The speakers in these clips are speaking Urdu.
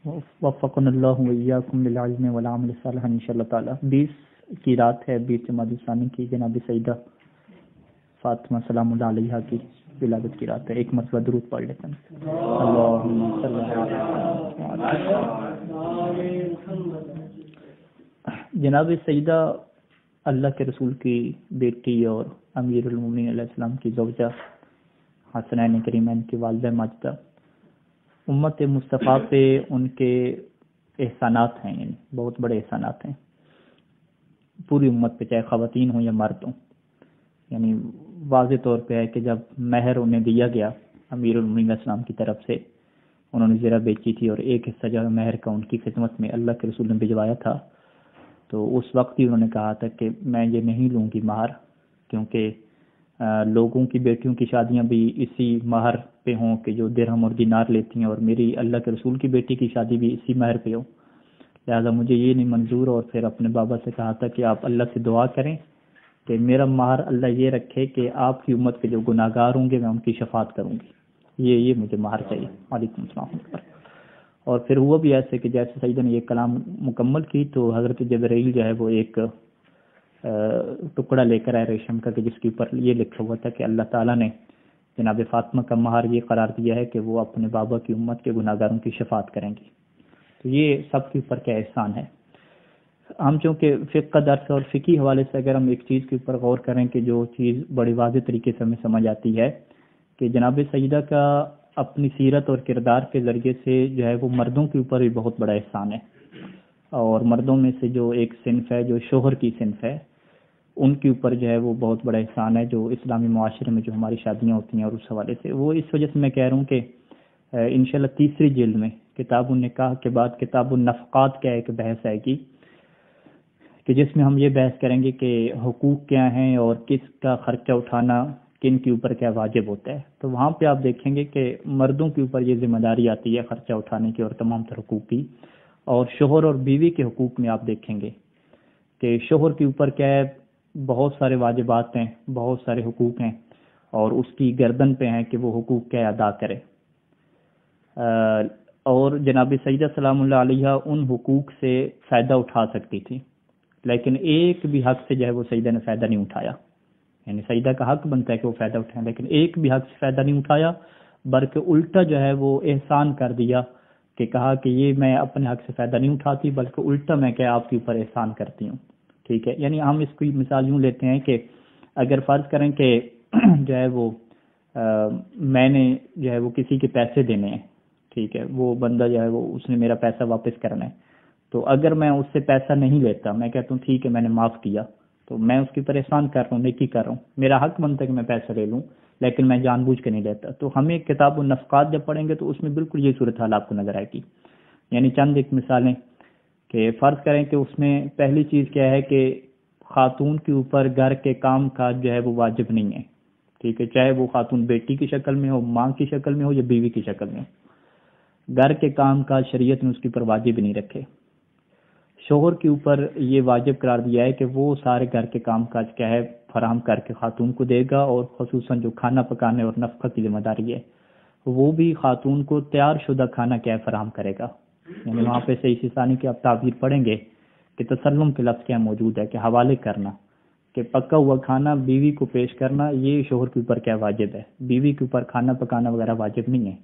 وفقنا اللہ وإیاکم للعلم والعمل الصالح انشاءاللہ تعالی۔ 20 کی رات ہے، 20 جمادی ثانی کی، جناب سیدہ فاطمہ سلام اللہ علیہا کی ولادت کی رات ہے۔ ایک مرتبہ درود پڑھ لیتے ہیں۔ اللہم صلی جناب سیدہ اللہ کے رسول کی بیٹی اور امیر المومنین علیہ السلام کی زوجہ، حسنین کریمین کی والدہ ماجدہ، امت مصطفیٰ پہ ان کے احسانات ہیں، یعنی بہت بڑے احسانات ہیں پوری امت پہ، چاہے خواتین ہوں یا مرد ہوں۔ یعنی واضح طور پہ ہے کہ جب مہر انہیں دیا گیا امیر المومنین علیہ السلام کی طرف سے، انہوں نے زرہ بیچی تھی اور ایک حصہ جو ہے مہر کا ان کی خدمت میں اللہ کے رسول نے بھجوایا تھا، تو اس وقت ہی انہوں نے کہا تھا کہ میں یہ نہیں لوں گی مہر، کیونکہ لوگوں کی بیٹیوں کی شادیاں بھی اسی مہر پہ ہوں کہ جو درہم اور دینار لیتی ہیں، اور میری اللہ کے رسول کی بیٹی کی شادی بھی اسی مہر پہ ہو، لہذا مجھے یہ نہیں منظور۔ اور پھر اپنے بابا سے کہا تھا کہ آپ اللہ سے دعا کریں کہ میرا مہر اللہ یہ رکھے کہ آپ کی امت کے جو گناہ گار ہوں گے میں ان کی شفاعت کروں گی، یہ مجھے مہر چاہیے۔ وعلیکم السلام۔ اور پھر ہوا بھی ایسے کہ جیسے سیدہ نے یہ کلام مکمل کی تو حضرت جبرائیل جو ہے وہ ایک ٹکڑا لے کر آئے ریشم کا، کہ جس کے اوپر یہ لکھا ہوا تھا کہ اللہ تعالیٰ نے جناب فاطمہ کا مہر یہ قرار دیا ہے کہ وہ اپنے بابا کی امت کے گناہ گاروں کی شفاعت کریں گی۔ تو یہ سب کے اوپر کیا احسان ہے۔ ہم چونکہ فقہ کا درس اور فقہی حوالے سے اگر ہم ایک چیز کے اوپر غور کریں کہ جو چیز بڑی واضح طریقے سے ہمیں سمجھ آتی ہے کہ جناب سیدہ کا اپنی سیرت اور کردار کے ذریعے سے جو ہے وہ مردوں کے اوپر بھی بہت بڑا احسان ہے، اور مردوں میں سے جو ایک صنف ہے جو شوہر کی صنف ہے، ان کے اوپر جو ہے وہ بہت بڑا احسان ہے جو اسلامی معاشرے میں جو ہماری شادیاں ہوتی ہیں، اور اس حوالے سے وہ اس وجہ سے میں کہہ رہا ہوں کہ انشاءاللہ تیسری جلد میں کتاب النکاح کے بعد کتاب النفقات کا ایک بحث آئے گی کہ جس میں ہم یہ بحث کریں گے کہ حقوق کیا ہیں اور کس کا خرچہ اٹھانا کن کے اوپر کیا واجب ہوتا ہے۔ تو وہاں پہ آپ دیکھیں گے کہ مردوں کے اوپر یہ ذمہ داری آتی ہے خرچہ اٹھانے کی اور تمام تر حقوق کی، اور شوہر اور بیوی کے حقوق میں آپ دیکھیں گے کہ شوہر کے اوپر کیا ہے بہت سارے واجبات ہیں، بہت سارے حقوق ہیں، اور اس کی گردن پہ ہیں کہ وہ حقوق کیا ادا کرے۔ اور جناب سیدہ سلام اللہ علیہ ان حقوق سے فائدہ اٹھا سکتی تھی، لیکن ایک بھی حق سے جو ہے وہ سیدہ نے فائدہ نہیں اٹھایا۔ یعنی سیدہ کا حق بنتا ہے کہ وہ فائدہ اٹھائیں، لیکن ایک بھی حق سے فائدہ نہیں اٹھایا، بلکہ الٹا جو ہے وہ احسان کر دیا کہ کہا کہ یہ میں اپنے حق سے فائدہ نہیں اٹھاتی، بلکہ الٹا میں کیا آپ کے اوپر احسان کرتی ہوں۔ ٹھیک ہے، یعنی ہم اس کی مثال یوں لیتے ہیں کہ اگر فرض کریں کہ جو ہے وہ میں نے جو ہے وہ کسی کے پیسے دینے ہیں، ٹھیک ہے، وہ بندہ جو ہے وہ اس نے میرا پیسہ واپس کرنا ہے، تو اگر میں اس سے پیسہ نہیں لیتا، میں کہتا ہوں ٹھیک ہے میں نے معاف کیا، تو میں اس کی پریشان کر رہا ہوں، نیکی کر رہا ہوں، میرا حق بنتا ہے کہ میں پیسہ لے لوں، لیکن میں جان بوجھ کے نہیں لیتا۔ تو ہمیں کتاب النفقات جب پڑھیں گے تو اس میں بالکل یہ صورتحال آپ کو نظر آئے گی۔ یعنی چند ایک مثالیں کہ فرض کریں کہ اس میں پہلی چیز کیا ہے کہ خاتون کے اوپر گھر کے کام کاج جو ہے وہ واجب نہیں ہے، ٹھیک ہے، چاہے وہ خاتون بیٹی کی شکل میں ہو، ماں کی شکل میں ہو یا بیوی کی شکل میں ہو، گھر کے کام کاج شریعت نے اس کے اوپر واجب نہیں رکھے۔ شوہر کے اوپر یہ واجب قرار دیا ہے کہ وہ سارے گھر کے کام کاج کیا ہے فراہم کر کے خاتون کو دے گا، اور خصوصاً جو کھانا پکانے اور نفقہ کی ذمہ داری ہے وہ بھی خاتون کو تیار شدہ کھانا کیا ہے فراہم کرے گا۔ یعنی وہاں پہ صحیح ثانی کی آپ تعبیر پڑھیں گے کہ تسلم کے لفظ کیا موجود ہے کہ حوالے کرنا، کہ پکا ہوا کھانا بیوی کو پیش کرنا یہ شوہر کے اوپر کیا واجب ہے، بیوی کے اوپر کھانا پکانا وغیرہ واجب نہیں ہے۔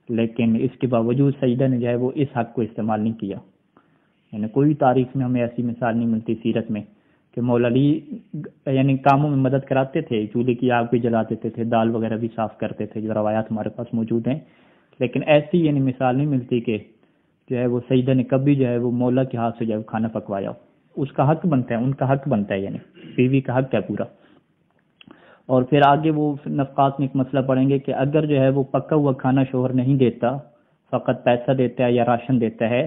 لیکن اس کے باوجود سیدہ نے جو ہے وہ اس حق کو استعمال نہیں کیا۔ یعنی کوئی تاریخ میں ہمیں ایسی مثال نہیں ملتی سیرت میں کہ مولا علی یعنی کاموں میں مدد کراتے تھے، چولہے کی آگ بھی جلا دیتے تھے، دال وغیرہ بھی صاف کرتے تھے، جو روایات ہمارے پاس موجود ہیں، لیکن ایسی یعنی مثال نہیں ملتی کہ جو ہے وہ سیدہ نے کبھی جو ہے وہ مولا کے ہاتھ سے جو ہے کھانا پکوایا ہو۔ اس کا حق بنتا ہے، ان کا حق بنتا ہے، یعنی بیوی کا حق ہے پورا۔ اور پھر آگے وہ نفقات میں ایک مسئلہ پڑھیں گے کہ اگر جو ہے وہ پکا ہوا کھانا شوہر نہیں دیتا، فقط پیسہ دیتا ہے یا راشن دیتا ہے،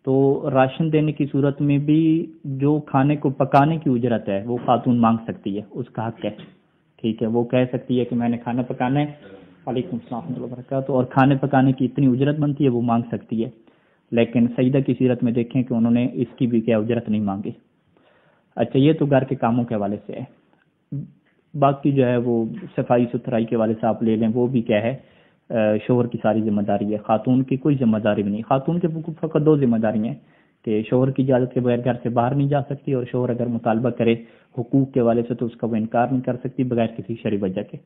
تو راشن دینے کی صورت میں بھی جو کھانے کو پکانے کی اجرت ہے وہ خاتون مانگ سکتی ہے، اس کا حق ہے، ٹھیک ہے، وہ کہہ سکتی ہے کہ میں نے کھانا پکانا ہے، وعلیکم السلام ورحمۃ اللہ وبرکاتہ، اور کھانے پکانے کی اتنی اجرت بنتی ہے وہ مانگ سکتی ہے۔ لیکن سیدہ کی سیرت میں دیکھیں کہ انہوں نے اس کی بھی کیا اجرت نہیں مانگی۔ اچھا، یہ تو گھر کے کاموں کے حوالے سے ہے۔ باقی جو ہے وہ صفائی ستھرائی کے حوالے سے آپ لے لیں، وہ بھی کیا ہے شوہر کی ساری ذمہ داری ہے، خاتون کی کوئی ذمہ داری بھی نہیں. خاتون کے فقط دو ذمہ داری ہیں کہ شوہر کی اجازت کے بغیر گھر سے باہر نہیں جا سکتی، اور شوہر اگر مطالبہ کرے حقوق کے حوالے سے تو اس کا وہ انکار نہیں کر سکتی بغیر کسی شرعی وجہ کے.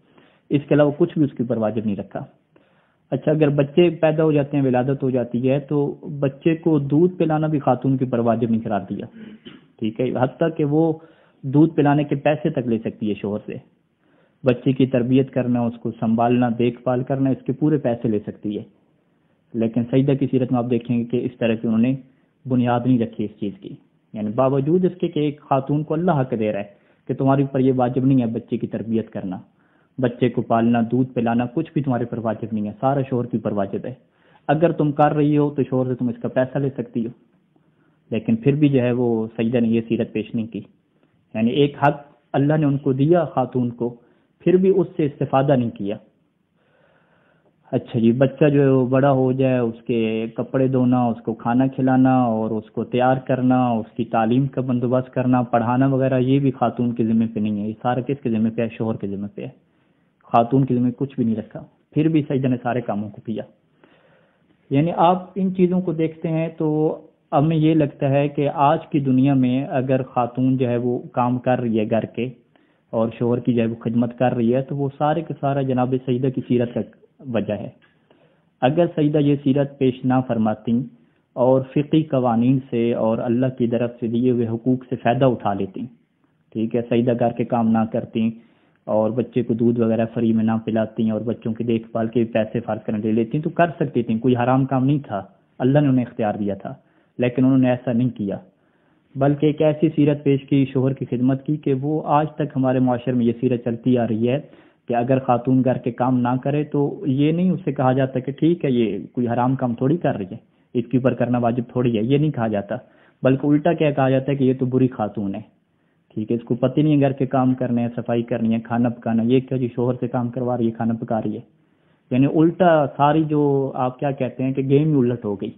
اس کے علاوہ کچھ بھی اس کے اوپر واجب نہیں رکھا. اچھا، اگر بچے پیدا ہو جاتے ہیں، ولادت ہو جاتی ہے، تو بچے کو دودھ پلانا بھی خاتون کے اوپر واجب نہیں قرار دیا. ٹھیک ہے، حتیٰ کہ وہ دودھ پلانے کے پیسے تک لے سکتی ہے شوہر سے. بچے کی تربیت کرنا، اس کو سنبھالنا، دیکھ بھال کرنا، اس کے پورے پیسے لے سکتی ہے. لیکن سیدہ کی سیرت میں آپ دیکھیں گے کہ اس طرح کی انہوں نے بنیاد نہیں رکھی اس چیز کی. یعنی باوجود اس کے کہ ایک خاتون کو اللہ حق دے رہا ہے کہ تمہارے اوپر یہ واجب نہیں ہے بچے کی تربیت کرنا، بچے کو پالنا، دودھ پلانا، کچھ بھی تمہارے اوپر واجب نہیں ہے، سارا شوہر کے اوپر واجب ہے. اگر تم کر رہی ہو تو شوہر سے تم اس کا پیسہ لے سکتی ہو. لیکن پھر بھی جو ہے وہ سیدہ نے یہ سیرت پیش نہیں کی. یعنی ایک حق اللہ نے ان کو دیا خاتون کو، پھر بھی اس سے استفادہ نہیں کیا. اچھا جی، بچہ جو ہے وہ بڑا ہو جائے، اس کے کپڑے دھونا، اس کو کھانا کھلانا اور اس کو تیار کرنا، اس کی تعلیم کا بندوبست کرنا، پڑھانا وغیرہ، یہ بھی خاتون کے ذمہ پہ نہیں ہے. یہ سارا کس کے ذمہ پہ ہے؟ شوہر کے ذمہ پہ ہے. خاتون کے ذمہ کچھ بھی نہیں رکھا، پھر بھی سیدہ نے سارے کاموں کو کیا. یعنی آپ ان چیزوں کو دیکھتے ہیں تو ہمیں یہ لگتا ہے کہ آج کی دنیا میں اگر خاتون جو ہے وہ کام کر رہی ہے گھر کے اور شوہر کی جو ہے وہ خدمت کر رہی ہے، تو وہ سارے کے سارا جناب سیدہ کی سیرت کا وجہ ہے. اگر سیدہ یہ سیرت پیش نہ فرماتی اور فقہی قوانین سے اور اللہ کی طرف سے دیے ہوئے حقوق سے فائدہ اٹھا لیتی، ٹھیک ہے، سیدہ گھر کے کام نہ کرتی اور بچے کو دودھ وغیرہ فری میں نہ پلاتی اور بچوں کی دیکھ بھال کے پیسے فرض کرنے لے لیتی، تو کر سکتی تھیں، کوئی حرام کام نہیں تھا، اللہ نے انہیں اختیار دیا تھا. لیکن انہوں نے ایسا نہیں کیا، بلکہ ایک ایسی سیرت پیش کی، شوہر کی خدمت کی، کہ وہ آج تک ہمارے معاشرے میں یہ سیرت چلتی آ رہی ہے کہ اگر خاتون گھر کے کام نہ کرے تو یہ نہیں اس سے کہا جاتا کہ ٹھیک ہے یہ کوئی حرام کام تھوڑی کر رہی ہے، اس کے اوپر کرنا واجب تھوڑی ہے، یہ نہیں کہا جاتا، بلکہ الٹا کیا کہا جاتا ہے کہ یہ تو بری خاتون ہے. ٹھیک ہے، اس کو پتہ نہیں ہے گھر کے کام کرنے ہیں، صفائی کرنی ہے، کھانا پکانا، یہ کیا جی شوہر سے کام کروا رہی ہے، کھانا پکا رہی ہے. یعنی الٹا ساری جو آپ کیا کہتے ہیں کہ گیم ہی الٹ ہو گئی.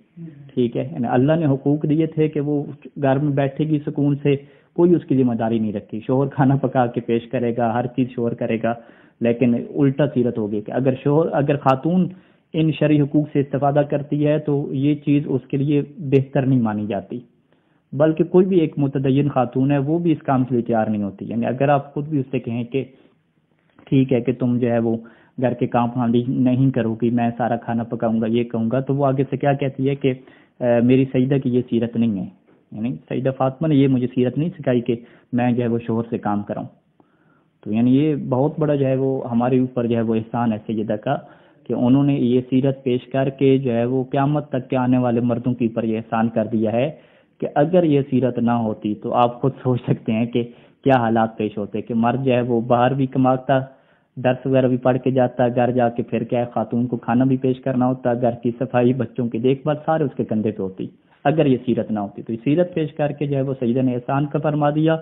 ٹھیک ہے، یعنی اللہ نے حقوق دیے تھے کہ وہ گھر میں بیٹھے گی سکون سے، کوئی اس کی ذمہ داری نہیں رکھی، شوہر کھانا پکا کے پیش کرے گا، ہر چیز شوہر کرے گا. لیکن الٹا سیرت ہو گئی کہ اگر خاتون ان شرعی حقوق سے استفادہ کرتی ہے تو یہ چیز اس کے لیے بہتر نہیں مانی جاتی، بلکہ کوئی بھی ایک متدین خاتون ہے وہ بھی اس کام کے لیے تیار نہیں ہوتی. یعنی اگر آپ خود بھی اس سے کہیں کہ ٹھیک ہے کہ تم جو ہے وہ گھر کے کام نہیں کرو گی، میں سارا کھانا پکاؤں گا، یہ کہوں گا، تو وہ آگے سے کیا کہتی ہے کہ میری سیدہ کی یہ سیرت نہیں ہے. یعنی سیدہ فاطمہ نے یہ مجھے سیرت نہیں سکھائی کہ میں جو ہے وہ شوہر سے کام کراؤں. تو یعنی یہ بہت بڑا جو ہے وہ ہمارے اوپر جو ہے وہ احسان ہے سیدہ کا کہ انہوں نے یہ سیرت پیش کر کے جو ہے وہ قیامت تک کے آنے والے مردوں کے اوپر یہ احسان کر دیا ہے کہ اگر یہ سیرت نہ ہوتی تو آپ خود سوچ سکتے ہیں کہ کیا حالات پیش ہوتے، کہ مرد جو ہے وہ باہر بھی کماتا، درس وغیرہ بھی پڑھ کے جاتا، گھر جا کے پھر کیا ہے خاتون کو کھانا بھی پیش کرنا ہوتا، گھر کی صفائی، بچوں کی دیکھ بھال سارے اس کے کندھے پہ ہوتی اگر یہ سیرت نہ ہوتی. تو یہ سیرت پیش کر کے جو ہے وہ سیدہ نے احسان کا فرما دیا،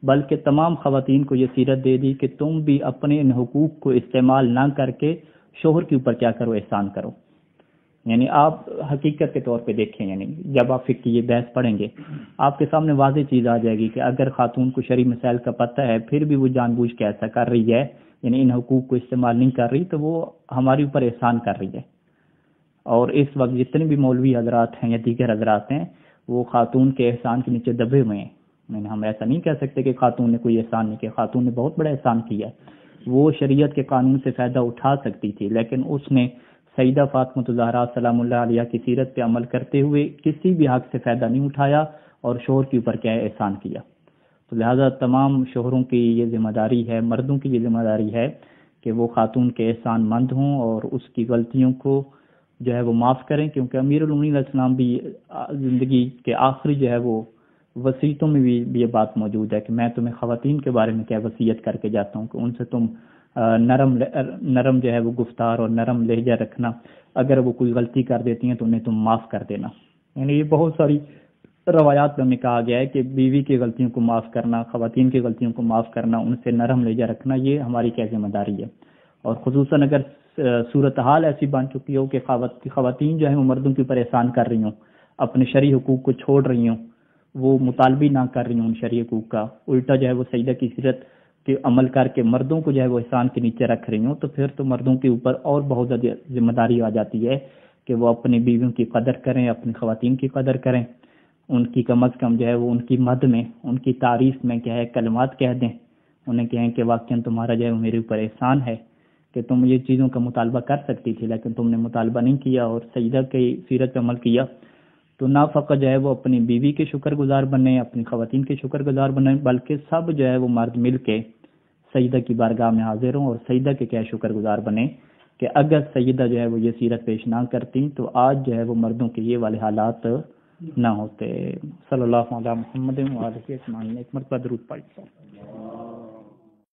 بلکہ تمام خواتین کو یہ سیرت دے دی کہ تم بھی اپنے ان حقوق کو استعمال نہ کر کے شوہر کے اوپر کیا کرو، احسان کرو. یعنی آپ حقیقت کے طور پہ دیکھیں، یعنی جب آپ فقہ کی یہ بحث پڑھیں گے آپ کے سامنے واضح چیز آ جائے گی کہ اگر خاتون کو شرعی مسائل کا پتہ ہے پھر بھی وہ جان بوجھ کے ایسا کر رہی ہے، یعنی ان حقوق کو استعمال نہیں کر رہی، تو وہ ہمارے اوپر احسان کر رہی ہے. اور اس وقت جتنے بھی مولوی حضرات ہیں یا دیگر حضرات ہیں وہ خاتون کے احسان کے نیچے دبے ہوئے ہیں. یعنی ہم ایسا نہیں کہہ سکتے کہ خاتون نے کوئی احسان نہیں کیا، خاتون نے بہت بڑا احسان کیا. وہ شریعت کے قانون سے فائدہ اٹھا سکتی تھی، لیکن اس نے سیدہ فاطمہ الزہرا سلام اللہ علیہ کی سیرت پہ عمل کرتے ہوئے کسی بھی حق سے فائدہ نہیں اٹھایا اور شوہر کے اوپر کیا ہے احسان کیا. تو لہذا تمام شوہروں کی یہ ذمہ داری ہے، مردوں کی یہ ذمہ داری ہے کہ وہ خاتون کے احسان مند ہوں اور اس کی غلطیوں کو جو ہے وہ معاف کریں، کیونکہ امیر المومنین علیہ السلام بھی زندگی کے آخری جو ہے وہ وصیتوں میں بھی یہ بات موجود ہے کہ میں تمہیں خواتین کے بارے میں کیا وصیت کر کے جاتا ہوں کہ ان سے تم نرم جو ہے وہ گفتار اور نرم لہجہ رکھنا، اگر وہ کوئی غلطی کر دیتی ہیں تو انہیں تم معاف کر دینا. یعنی یہ بہت ساری روایات میں کہا گیا ہے کہ بیوی کی غلطیوں کو معاف کرنا، خواتین کی غلطیوں کو معاف کرنا، ان سے نرم لہجہ رکھنا، یہ ہماری کیا ذمہ داری ہے. اور خصوصاً اگر صورتحال ایسی بن چکی ہو کہ خواتین جو ہیں وہ مردوں کے اوپر احسان کر رہی ہوں، اپنے شرعی حقوق کو چھوڑ رہی ہوں، وہ مطالبی نہ کر رہی ہوں ان شرعی حقوق کا، الٹا جو ہے وہ سیدہ کی سیرت کہ عمل کر کے مردوں کو جو ہے وہ احسان کے نیچے رکھ رہی ہوں، تو پھر تو مردوں کے اوپر اور بہت زیادہ ذمہ داری آ جاتی ہے کہ وہ اپنی بیویوں کی قدر کریں، اپنی خواتین کی قدر کریں، ان کی کم از کم جو ہے وہ ان کی مد میں، ان کی تعریف میں کیا ہے کلمات کہہ دیں، انہیں کہیں کہ واقعاً تمہارا جو ہے وہ میرے اوپر احسان ہے کہ تم یہ چیزوں کا مطالبہ کر سکتی تھی لیکن تم نے مطالبہ نہیں کیا اور سجدہ کی سیرت پہ عمل کیا۔ تو نہ فقط جو ہے وہ اپنی بیوی کے شکر گزار بنے، اپنی خواتین کے شکر گزار بنے، بلکہ سب جو ہے وہ مرد مل کے سجدہ کی بارگاہ میں حاضر ہوں اور سجدہ کے کیا شکر گزار بنے کہ اگر سجدہ جو ہے وہ یہ سیرت پیش نہ کرتی تو آج جو ہے وہ مردوں کے یہ والے حالات نہ ہوتے۔ صلی اللہ علیہ محمد و آلہ اجمعین۔ ایک مرتبہ درود پڑھ۔